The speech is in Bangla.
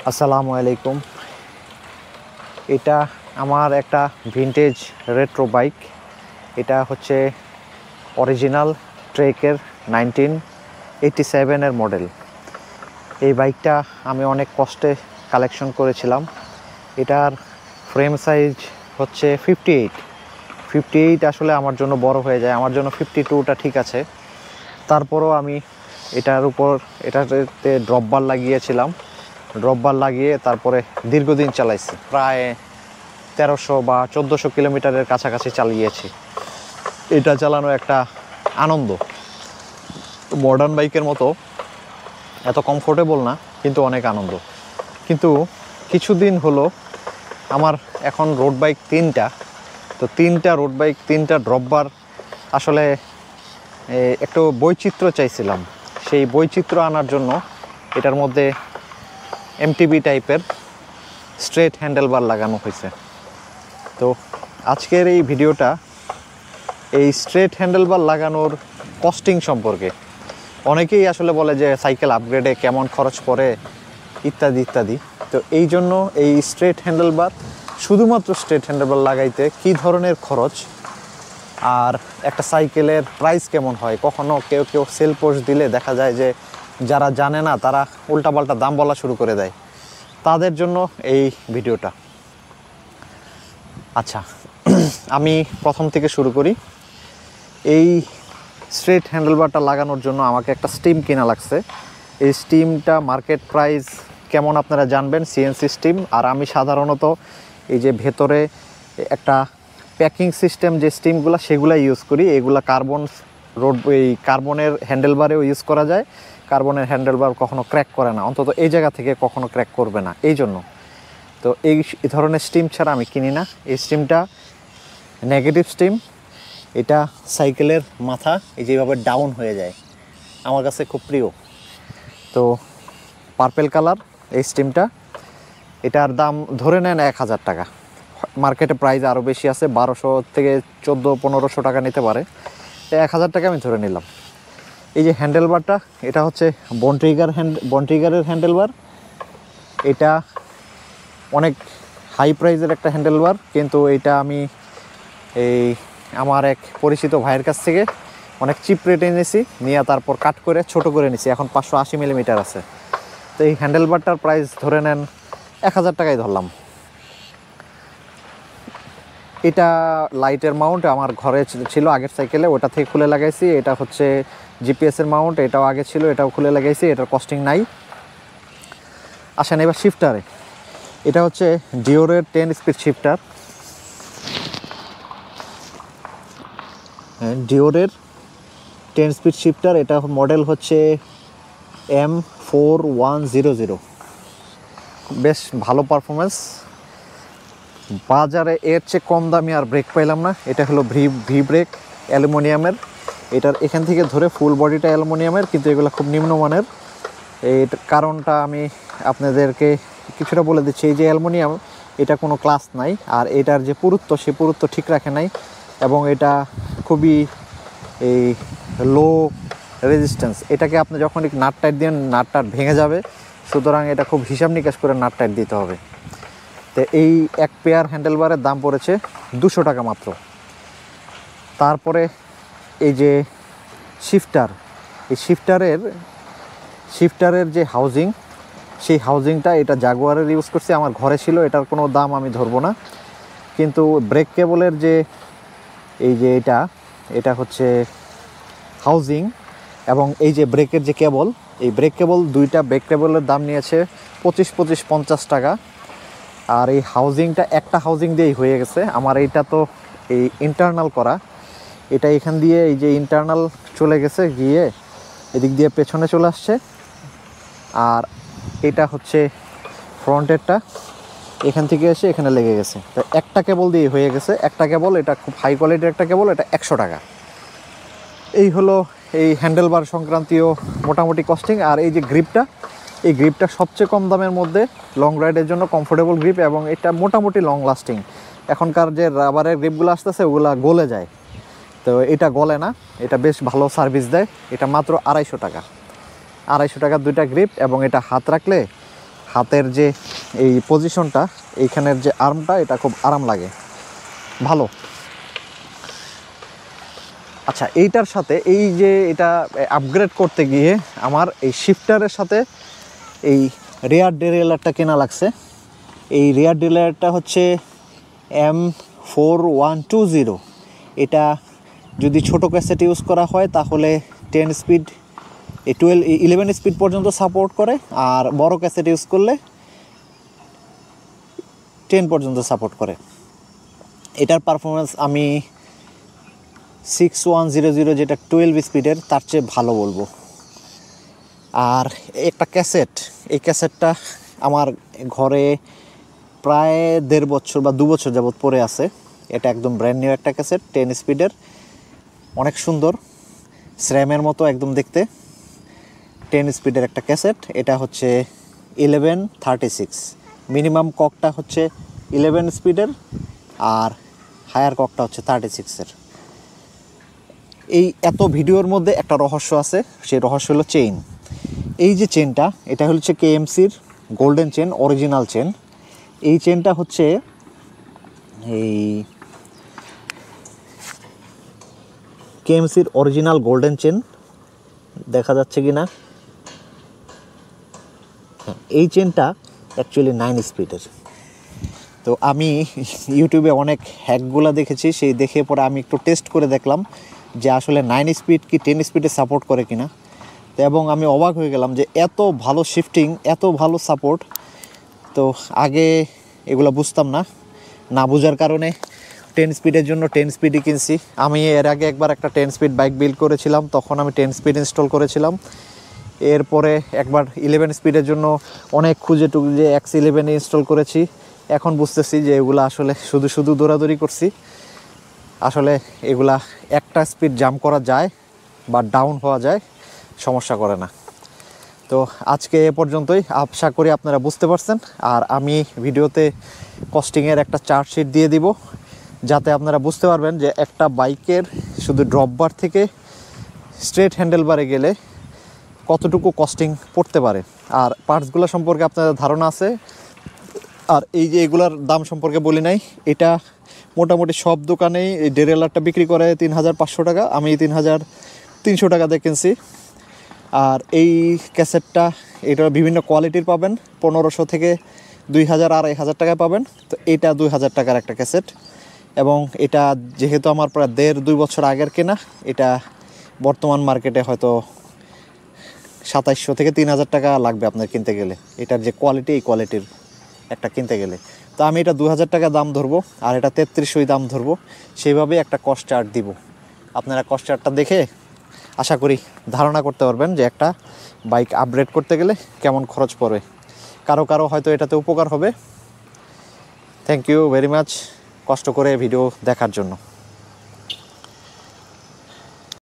আসসালামু আলাইকুম। এটা আমার একটা ভিনটেজ রেট্রো বাইক। এটা হচ্ছে অরিজিনাল ট্রেকের 1987 মডেল। এই বাইকটা আমি অনেক কষ্টে কালেকশন করেছিলাম। এটার ফ্রেম সাইজ হচ্ছে 58। আসলে আমার জন্য বড় হয়ে যায়, আমার জন্য 52টা ঠিক আছে। তারপরও আমি এটাতে ড্রপ বার লাগিয়েছিলাম। ড্রপ বার লাগিয়ে তারপরে দীর্ঘদিন চালাইছি, প্রায় 1300 বা 1400 কিলোমিটারের কাছাকাছি চালিয়েছি। এটা চালানো একটা আনন্দ। মডার্ন বাইকের মতো এত কমফোর্টেবল না, কিন্তু অনেক আনন্দ। কিন্তু কিছুদিন হলো আমার এখন রোড বাইক 3টা, তো 3টা রোড বাইক 3টা ড্রপ বার। আসলে একটু বৈচিত্র্য চাইছিলাম, সেই বৈচিত্র্য আনার জন্য এটার মধ্যে এমটিবি টাইপের স্ট্রেট হ্যান্ডেল বার লাগানো হয়েছে। তো আজকের এই ভিডিওটা এই স্ট্রেট হ্যান্ডেল বার লাগানোর কস্টিং সম্পর্কে। অনেকেই আসলে বলে যে সাইকেল আপগ্রেডে কেমন খরচ পড়ে ইত্যাদি ইত্যাদি। তো এই জন্য এই স্ট্রেট হ্যান্ডেল বার, শুধুমাত্র স্ট্রেট হ্যান্ডেল বার লাগাইতে কী ধরনের খরচ আর একটা সাইকেলের প্রাইস কেমন হয়। কখনো কেউ কেউ সেল পোস্ট দিলে দেখা যায় যে যারা জানে না তারা উল্টাপাল্টা দাম বলা শুরু করে দেয়, তাদের জন্য এই ভিডিওটা। আচ্ছা, আমি প্রথম থেকে শুরু করি। এই স্ট্রেট হ্যান্ডেলবারটা লাগানোর জন্য আমাকে একটা স্টিম কেনা লাগছে। এই স্টিমটা মার্কেট প্রাইস কেমন আপনারা জানবেন, সিএনসি স্টিম। আর আমি সাধারণত এই যে ভেতরে একটা প্যাকিং সিস্টেম যে স্টিমগুলো, সেগুলো ইউজ করি। এগুলো কার্বনের হ্যান্ডেলবারেও ইউজ করা যায়। কার্বনের হ্যান্ডেলবার কখনো ক্র্যাক করে না, অন্তত এই জায়গা থেকে কখনো ক্র্যাক করবে না, এই জন্য। তো এই ধরনের স্টিম ছাড়া আমি কিনি না। এই স্টিমটা নেগেটিভ স্টিম। এটা সাইকেলের মাথা এই যেভাবে ডাউন হয়ে যায়, আমার কাছে খুব প্রিয়। তো পার্পেল কালার এই স্টিমটা, এটার দাম ধরে নেন 1000 টাকা। মার্কেটে প্রাইস আরও বেশি আছে, 1200 থেকে 1400-1500 টাকা নিতে পারে। 1000 টাকা আমি ধরে নিলাম। এই যে হ্যান্ডেলবারটা, এটা হচ্ছে বনট্রিগারের হ্যান্ডেলবার। এটা অনেক হাই প্রাইজের একটা হ্যান্ডেলবার, কিন্তু এটা আমি আমার এক পরিচিত ভাইয়ের কাছ থেকে অনেক চিপ রেটে নিয়েছি, নিয়ে তারপর কাট করে ছোট করে নিয়েছি। এখন 580 মিলিমিটার আছে। তো এই হ্যান্ডেলবারটার প্রাইস ধরে নেন 1000 টাকাই ধরলাম। এটা লাইটের মাউন্ট আমার ঘরে ছিল আগের সাইকেলে, ওটা থেকে খুলে লাগাইছি। এটা হচ্ছে জিপিএসের মাউন্ট, এটাও আগে ছিল, এটাও খুলে লাগাইছি। এটার কস্টিং নাই। আসেন এবার শিফটারে। এটা হচ্ছে ডিওরের 10 স্পিড শিফটার। ডিওরের 10 speed shifter. এটা মডেল হচ্ছে M4100। বেশ ভালো পারফরমেন্স। বাজারে এর চেয়ে কম দামি আর ব্রেক পাইলাম না। এটা হলো ভি ব্রেক, অ্যালুমিনিয়ামের। এটার এখান থেকে ধরে ফুল বডিটা অ্যালুমিনিয়ামের, কিন্তু এগুলো খুব নিম্নমানের। এর কারণটা আমি আপনাদেরকে কিছুটা বলে দিচ্ছি। এই যে অ্যালুমিনিয়াম, এটা কোনো ক্লাস নাই, আর এটার যে পুরুত্ব, সে পুরুত্ব ঠিক রাখে নাই, এবং এটা খুবই এই লো রেজিস্ট্যান্স। এটাকে আপনি যখন নাট টাইট দিয়ে নাট টাট ভেঙে যাবে, সুতরাং এটা খুব হিসাব নিকাশ করে নাট টাইট দিতে হবে। তো এই এক পেয়ার হ্যান্ডেলবারের দাম পড়েছে 200 টাকা মাত্র। তারপরে এই যে শিফটার, এই শিফটারের যে হাউজিং, সেই হাউজিংটা এটা জাগুয়ারের ইউজ করছি, আমার ঘরে ছিল। এটার কোনো দাম আমি ধরবো না। কিন্তু ব্রেক কেবলের যে এই যে এটা হচ্ছে হাউজিং, এবং এই যে ব্রেকের যে কেবল, এই ব্রেক কেবল, দুইটা ব্রেক কেবলের দাম নিয়েছে 25-50 টাকা। আর এই হাউজিংটা একটা হাউজিং দিয়েই হয়ে গেছে আমার। এইটা তো এই ইন্টারনাল করা, এটা এখান দিয়ে এই যে ইন্টারনাল চলে গেছে, গিয়ে এদিক দিয়ে পেছনে চলে আসছে। আর এটা হচ্ছে ফ্রন্টেরটা, এখান থেকে এসে এখানে লেগে গেছে। তো একটা কেবল দিয়ে হয়ে গেছে, একটা কেবল। এটা খুব হাই কোয়ালিটির একটা কেবল, এটা 100 টাকা। এই হলো এই হ্যান্ডেলবার সংক্রান্তীয় মোটামুটি কস্টিং। আর এই যে গ্রিপটা, এই গ্রিপটা সবচেয়ে কম দামের মধ্যে, লং রাইডের জন্য কমফোর্টেবল গ্রিপ, এবং এটা মোটামুটি লং লাস্টিং। এখনকার যে রাবারের গ্রিপগুলো আসতেছে ওগুলো গলে যায়, তো এটা গলে না, এটা বেশ ভালো সার্ভিস দেয়। এটা মাত্র 250 টাকা। 250 টাকার দুইটা গ্রিপ, এবং এটা হাতের যে এই পজিশনটা, এইখানের যে আর্মটা, এটা খুব আরাম লাগে, ভালো। আচ্ছা, এইটার সাথে এই যে এটা আপগ্রেড করতে গিয়ে আমার এই শিফটারের সাথে এই রেয়ার ডিরেলারটা কেনা লাগছে। এই রেয়ার ডিরেলারটা হচ্ছে M4120। এটা যদি ছোট ক্যাসেট ইউজ করা হয় তাহলে 10 স্পিড, 11 স্পিড পর্যন্ত সাপোর্ট করে, আর বড় ক্যাসেট ইউজ করলে 10 পর্যন্ত সাপোর্ট করে। এটার পারফরমেন্স আমি 6100 যেটা 12 স্পিডের তার চেয়ে ভালো বলবো। আর একটা ক্যাসেট, এই ক্যাসেটটা আমার ঘরে প্রায় 1.5 বছর বা 2 বছর যাবত পড়ে আছে। এটা একদম ব্র্যান্ড নিউ একটা ক্যাসেট, 10 স্পিডের, অনেক সুন্দর, স্র্যামের মতো একদম দেখতে। 10 স্পিডের একটা ক্যাসেট। এটা হচ্ছে 1136। মিনিমাম ককটা হচ্ছে 11 স্পিডের, আর হায়ার ককটা হচ্ছে 36-এর। এই এত ভিডিওর মধ্যে একটা রহস্য আছে, সেই রহস্য হলো চেইন। এই যে চেনটা, এটা হচ্ছে কেএমসির গোল্ডেন চেন, অরিজিনাল চেন। এই চেনটা হচ্ছে এই কেএমসির অরিজিনাল গোল্ডেন চেন, দেখা যাচ্ছে কি না? এই চেনটা অ্যাকচুয়ালি 9 স্পিডের। তো আমি ইউটিউবে অনেক হ্যাকগুলো দেখেছি, সেই দেখে পরে আমি একটু টেস্ট করে দেখলাম যে আসলে 9 স্পিড কি 10 স্পিডে সাপোর্ট করে কিনা। তো এবং আমি অবাক হয়ে গেলাম যে এত ভালো শিফটিং, এত ভালো সাপোর্ট। তো আগে এগুলো বুঝতাম না, না বোঝার কারণে 10 স্পিডের জন্য 10 স্পিডই কিনছি। আমি এর আগে একবার একটা 10 স্পিড বাইক বিল্ড করেছিলাম, তখন আমি 10 স্পিড ইনস্টল করেছিলাম। এরপরে একবার 11 স্পিডের জন্য অনেক খুঁজে টুজে X11 ইনস্টল করেছি। এখন বুঝতেছি যে এগুলো আসলে শুধু শুধু দৌড়াদৌড়ি করছি। আসলে এগুলা একটা স্পিড জাম্প করা যায় বা ডাউন হওয়া যায়, সমস্যা করে না। তো আজকে এ পর্যন্তই, আশা করি আপনারা বুঝতে পারছেন। আর আমি ভিডিওতে কস্টিংয়ের একটা চার্ট শিট দিয়ে দিব, যাতে আপনারা বুঝতে পারবেন যে একটা বাইকের শুধু ড্রপ বার থেকে স্ট্রেট হ্যান্ডেল বারে গেলে কতটুকু কস্টিং পড়তে পারে, আর পার্টসগুলো সম্পর্কে আপনাদের ধারণা আছে। আর এই যে এগুলার দাম সম্পর্কে বলি নাই, এটা মোটামুটি সব দোকানেই এই ডিরেলারটা বিক্রি করে 3500 টাকা, আমি 3300 টাকা দিয়ে কিনছি। আর এই ক্যাসেটটা, এটা বিভিন্ন কোয়ালিটির পাবেন, 1500 থেকে 2000 2500 টাকায় পাবেন। তো এটা 2000 টাকার একটা ক্যাসেট, এবং এটা যেহেতু আমার প্রায় 1.5-2 বছর আগের কেনা, এটা বর্তমান মার্কেটে হয়তো 2700 থেকে 3000 টাকা লাগবে আপনার কিনতে গেলে। এটার যে কোয়ালিটি, এই কোয়ালিটির একটা কিনতে গেলে। তো আমি এটা 2000 টাকা দাম ধরবো, আর এটা 3300 দাম ধরবো, সেইভাবেই একটা কস্ট চার্ট দিব। আপনারা কস্ট চার্টটা দেখে আশা করি ধারণা করতে পারবেন যে একটা বাইক আপগ্রেড করতে গেলে কেমন খরচ পড়বে। কারো কারো হয়তো এটাতে উপকার হবে। থ্যাংক ইউ ভেরি মাচ কষ্ট করে ভিডিও দেখার জন্য।